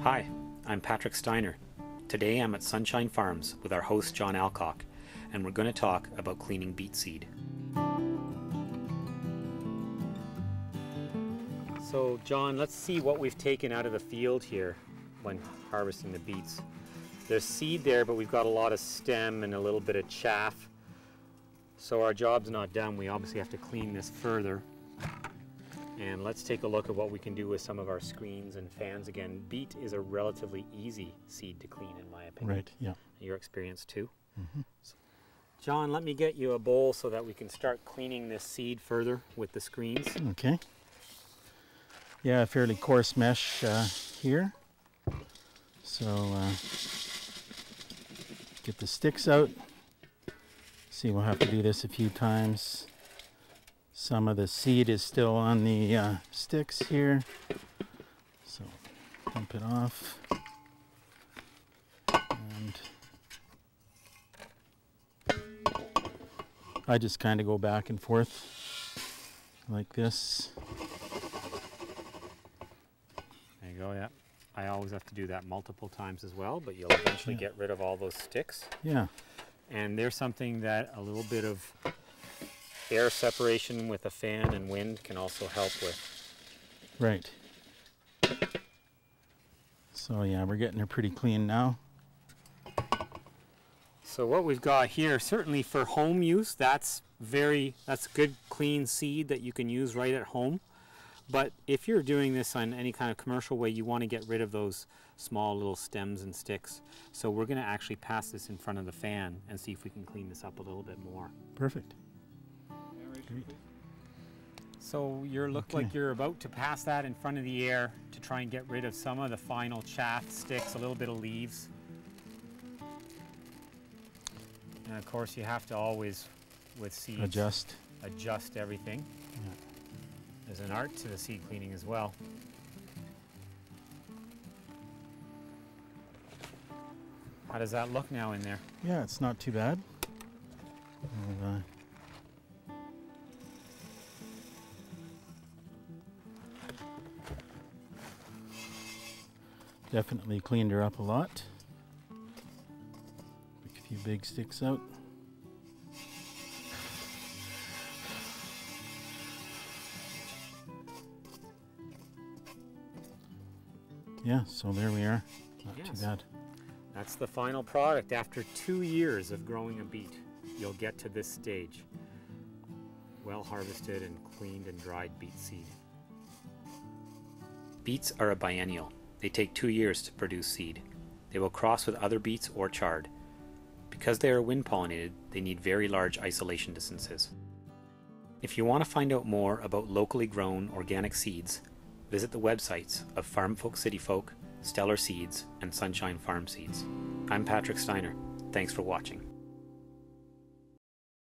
Hi, I'm Patrick Steiner. Today I'm at Sunshine Farms with our host John Alcock, and we're going to talk about cleaning beet seed. So John, let's see what we've taken out of the field here when harvesting the beets. There's seed there, but we've got a lot of stem and a little bit of chaff. So our job's not done. We obviously have to clean this further. And let's take a look at what we can do with some of our screens and fans. Again, beet is a relatively easy seed to clean, in my opinion. Right, yeah. Your experience too? Mm-hmm. So, John, let me get you a bowl so that we can start cleaning this seed further with the screens. Okay. Yeah, fairly coarse mesh here. So get the sticks out. See, we'll have to do this a few times. Some of the seed is still on the sticks here. So dump it off. And I just kind of go back and forth like this. There you go, yeah. I always have to do that multiple times as well, but you'll eventually get rid of all those sticks. Yeah. And there's something that a little bit of air separation with a fan and wind can also help with. Right. So yeah, we're getting her pretty clean now. So what we've got here, certainly for home use, that's good clean seed that you can use right at home. But if you're doing this on any kind of commercial way, you want to get rid of those small little stems and sticks. So we're going to actually pass this in front of the fan and see if we can clean this up a little bit more. Perfect. Great. So you look like you're about to pass that in front of the air to try and get rid of some of the final chaff, sticks, a little bit of leaves. And of course you have to always, with seeds, adjust everything. Yeah. There's an art to the seed cleaning as well. How does that look now in there? Yeah, it's not too bad. Definitely cleaned her up a lot. Pick a few big sticks out. Yeah, so there we are. Not too bad. That's the final product. After 2 years of growing a beet, you'll get to this stage. Well harvested and cleaned and dried beet seed. Beets are a biennial. They take 2 years to produce seed. They will cross with other beets or chard. Because they are wind pollinated, they need very large isolation distances. If you want to find out more about locally grown organic seeds, visit the websites of FarmFolk CityFolk, Stellar Seeds, and Sunshine Farm Seeds. I'm Patrick Steiner. Thanks for watching.